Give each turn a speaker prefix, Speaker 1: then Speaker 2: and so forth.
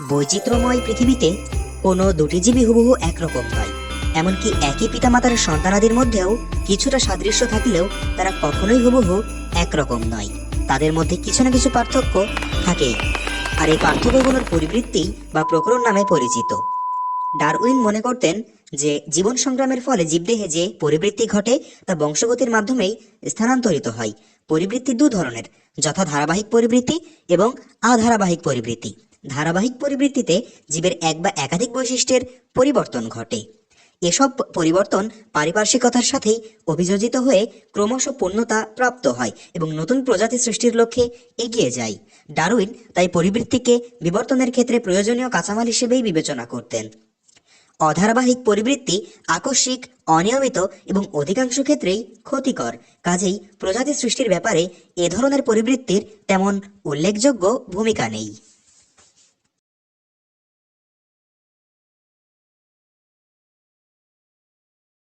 Speaker 1: বৈচিত্র্যময় পৃথিবীতে কোনো দুটি জীবই হুবহু একরকম নয়। এমনকি একই পিতামাতার সন্তানাদির মধ্যেও কিছুটা সাদৃশ্য থাকলেও তারা কখনোই হুবহু একরকম নয়। তাদের মধ্যে কিছু না কিছু পার্থক্য থাকেই, আর এই পার্থক্যগুলোর পরিবৃত্তি বা প্রকরণ নামে পরিচিত। ডারউইন মনে করতেন যে জীবন সংগ্রামের ফলে জীবদেহে যে পরিবৃত্তি ঘটে তা বংশগতির মাধ্যমেই স্থানান্তরিত হয়। পরিবৃত্তি দু ধরনের, যথা ধারাবাহিক পরিবৃত্তি এবং আধারাবাহিক পরিবৃত্তি। ধারাবাহিক পরিবৃত্তিতে জীবের এক বা একাধিক বৈশিষ্ট্যের পরিবর্তন ঘটে। এসব পরিবর্তন পারিপার্শ্বিকতার সাথেই অভিযোজিত হয়ে ক্রমশ পূর্ণতা প্রাপ্ত হয় এবং নতুন প্রজাতি সৃষ্টির লক্ষ্যে এগিয়ে যায়। ডারউইন তাই পরিবৃত্তিকে বিবর্তনের ক্ষেত্রে প্রয়োজনীয় কাঁচামাল হিসেবেই বিবেচনা করতেন। অধারাবাহিক পরিবৃত্তি আকস্মিক, অনিয়মিত এবং অধিকাংশ ক্ষেত্রেই ক্ষতিকর। কাজেই প্রজাতি সৃষ্টির ব্যাপারে এ ধরনের পরিবৃত্তির তেমন উল্লেখযোগ্য ভূমিকা নেই।